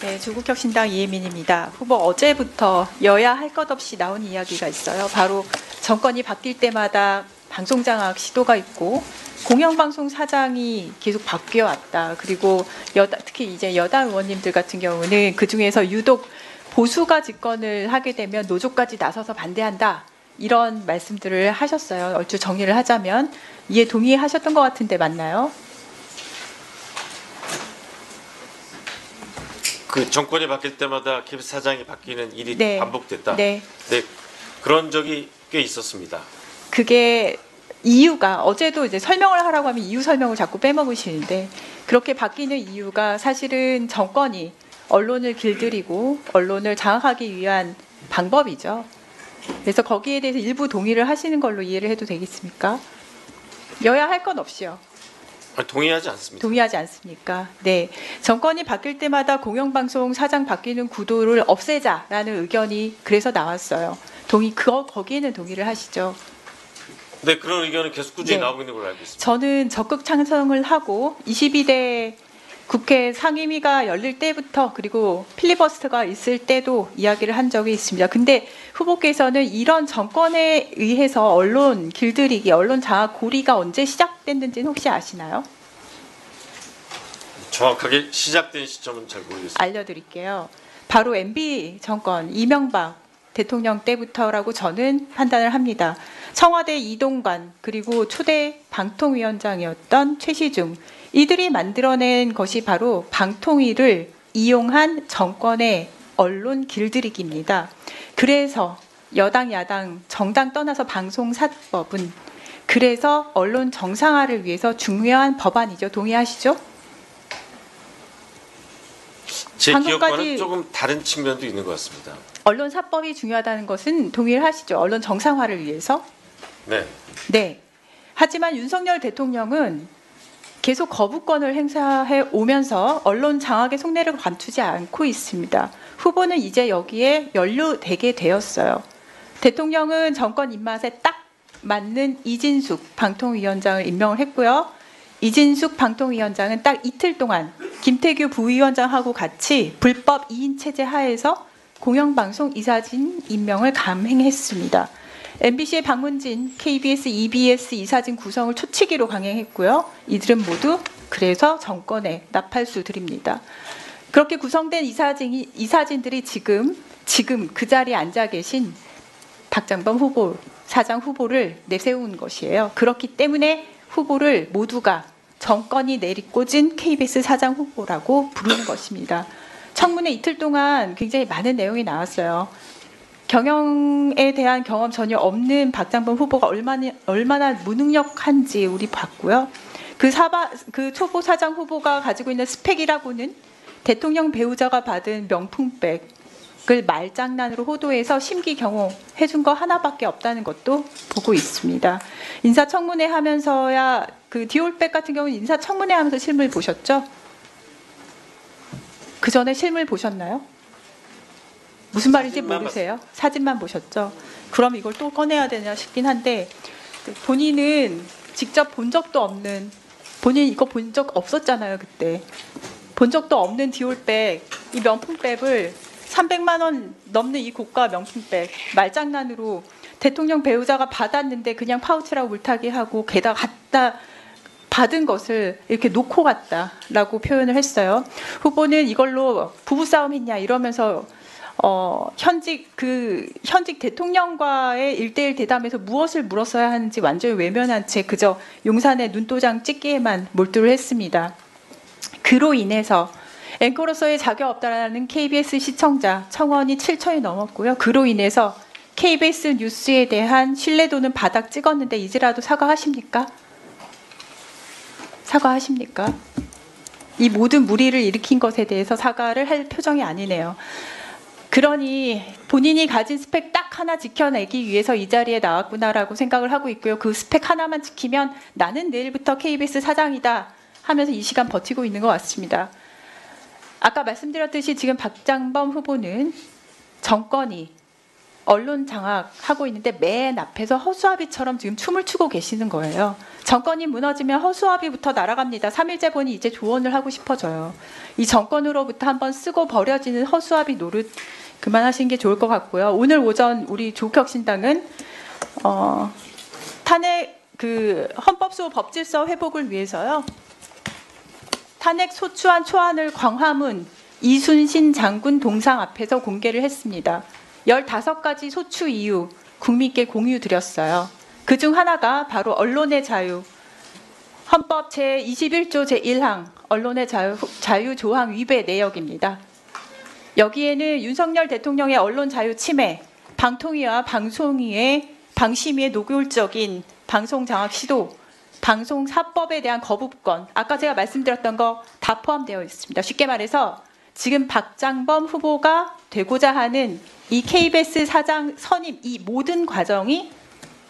네, 조국혁신당 이혜민입니다. 후보 어제부터 여야 할 것 없이 나온 이야기가 있어요. 바로 정권이 바뀔 때마다 방송장악 시도가 있고 공영방송 사장이 계속 바뀌어 왔다. 그리고 특히 이제 여당 의원님들 같은 경우는 그 중에서 유독 보수가 집권을 하게 되면 노조까지 나서서 반대한다. 이런 말씀들을 하셨어요. 얼추 정리를 하자면 이에 동의하셨던 것 같은데 맞나요? 그 정권이 바뀔 때마다 KBS 사장이 바뀌는 일이 네. 반복됐다. 네. 네, 그런 적이 꽤 있었습니다. 그게 이유가 어제도 이제 설명을 하라고 하면 이유 설명을 자꾸 빼먹으시는데 그렇게 바뀌는 이유가 사실은 정권이 언론을 길들이고 언론을 장악하기 위한 방법이죠. 그래서 거기에 대해서 일부 동의를 하시는 걸로 이해를 해도 되겠습니까? 여야 할 건 없이요. 동의하지 않습니다. 동의하지 않습니까? 네. 정권이 바뀔 때마다 공영방송 사장 바뀌는 구도를 없애자라는 의견이 그래서 나왔어요. 거기에는 동의를 하시죠? 네, 그런 의견은 계속 꾸준히 네. 나오고 있는 걸로 알고 있습니다. 저는 적극 찬성을 하고 22대 국회 상임위가 열릴 때부터 그리고 필리버스터가 있을 때도 이야기를 한 적이 있습니다. 근데 후보께서는 이런 정권에 의해서 언론 길들이기, 언론 장악 고리가 언제 시작됐는지는 혹시 아시나요? 정확하게 시작된 시점은 잘 모르겠습니다. 알려드릴게요. 바로 MB 정권 이명박 대통령 때부터라고 저는 판단을 합니다. 청와대 이동관 그리고 초대 방통위원장이었던 최시중 이들이 만들어낸 것이 바로 방통위를 이용한 정권의 언론 길들이기입니다. 그래서 여당 야당 정당 떠나서 방송사법은 그래서 언론 정상화를 위해서 중요한 법안이죠. 동의하시죠? 제 방금까지- 기억과는 조금 다른 측면도 있는 것 같습니다. 언론사법이 중요하다는 것은 동의를 하시죠. 언론 정상화를 위해서. 네. 네. 하지만 윤석열 대통령은 계속 거부권을 행사해 오면서 언론 장악의 속내를 감추지 않고 있습니다. 후보는 이제 여기에 연루되게 되었어요. 대통령은 정권 입맛에 딱 맞는 이진숙 방통위원장을 임명을 했고요. 이진숙 방통위원장은 딱 이틀 동안 김태규 부위원장하고 같이 불법 2인 체제 하에서 공영방송 이사진 임명을 감행했습니다. MBC의 박문진, KBS, EBS 이사진 구성을 초치기로 강행했고요. 이들은 모두 그래서 정권의 나팔수들입니다. 그렇게 구성된 이사진들이 지금 그 자리에 앉아 계신 박장범 후보, 사장 후보를 내세운 것이에요. 그렇기 때문에 후보를 모두가 정권이 내리꽂은 KBS 사장 후보라고 부르는 것입니다. 청문회 이틀 동안 굉장히 많은 내용이 나왔어요. 경영에 대한 경험 전혀 없는 박장범 후보가 얼마나 무능력한지 우리 봤고요. 그 초보 사장 후보가 가지고 있는 스펙이라고는 대통령 배우자가 받은 명품백을 말장난으로 호도해서 심기 경호해준 거 하나밖에 없다는 것도 보고 있습니다. 인사청문회 하면서야 그 디올백 같은 경우는 인사청문회 하면서 실물 보셨죠? 그 전에 실물 보셨나요? 무슨 말인지 모르세요? 사진만 보셨죠? 그럼 이걸 또 꺼내야 되냐 싶긴 한데 본인은 직접 본 적도 없는 본인 이거 본 적 없었잖아요 그때 본 적도 없는 디올백 이 명품백을 300만 원 넘는 이 고가 명품백 말장난으로 대통령 배우자가 받았는데 그냥 파우치라고 물타기 하고 게다가 갖다 받은 것을 이렇게 놓고 갔다라고 표현을 했어요. 후보는 이걸로 부부싸움 했냐 이러면서 현직 대통령과의 1대1 대담에서 무엇을 물었어야 하는지 완전히 외면한 채 그저 용산의 눈도장 찍기에만 몰두를 했습니다. 그로 인해서 앵커로서의 자격 없다라는 KBS 시청자 청원이 7천이 넘었고요. 그로 인해서 KBS 뉴스에 대한 신뢰도는 바닥 찍었는데 이제라도 사과하십니까? 사과하십니까? 이 모든 무리를 일으킨 것에 대해서 사과를 할 표정이 아니네요. 그러니 본인이 가진 스펙 딱 하나 지켜내기 위해서 이 자리에 나왔구나라고 생각을 하고 있고요. 그 스펙 하나만 지키면 나는 내일부터 KBS 사장이다 하면서 이 시간 버티고 있는 것 같습니다. 아까 말씀드렸듯이 지금 박장범 후보는 정권이 언론 장악하고 있는데 맨 앞에서 허수아비처럼 지금 춤을 추고 계시는 거예요. 정권이 무너지면 허수아비부터 날아갑니다. 3일 재본이 이제 조언을 하고 싶어져요. 이 정권으로부터 한번 쓰고 버려지는 허수아비 노릇 그만하시는 게 좋을 것 같고요. 오늘 오전 우리 조국혁신당은 탄핵 헌법소 법질서 회복을 위해서요. 탄핵 소추안 초안을 광화문 이순신 장군 동상 앞에서 공개를 했습니다. 15가지 소추 이유 국민께 공유 드렸어요. 그중 하나가 바로 언론의 자유, 헌법 제21조 제1항 언론의 자유 조항 위배 내역입니다. 여기에는 윤석열 대통령의 언론 자유 침해, 방통위와 방심위의 노골적인 방송 장악 시도, 방송 사법에 대한 거부권, 아까 제가 말씀드렸던 거 다 포함되어 있습니다. 쉽게 말해서 지금 박장범 후보가 되고자 하는 이 KBS 사장 선임 이 모든 과정이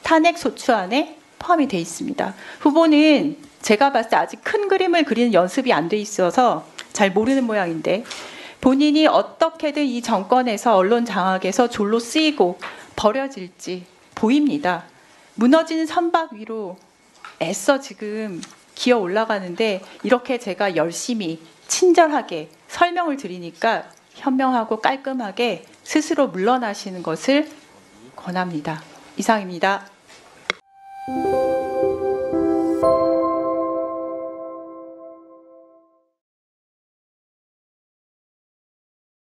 탄핵 소추안에 포함이 돼 있습니다. 후보는 제가 봤을 때 아직 큰 그림을 그리는 연습이 안 돼 있어서 잘 모르는 모양인데 본인이 어떻게든 이 정권에서 언론 장악에서 졸로 쓰이고 버려질지 보입니다. 무너지는 선박 위로 애써 지금 기어 올라가는데 이렇게 제가 열심히 친절하게 설명을 드리니까 현명하고 깔끔하게 스스로 물러나시는 것을 권합니다. 이상입니다.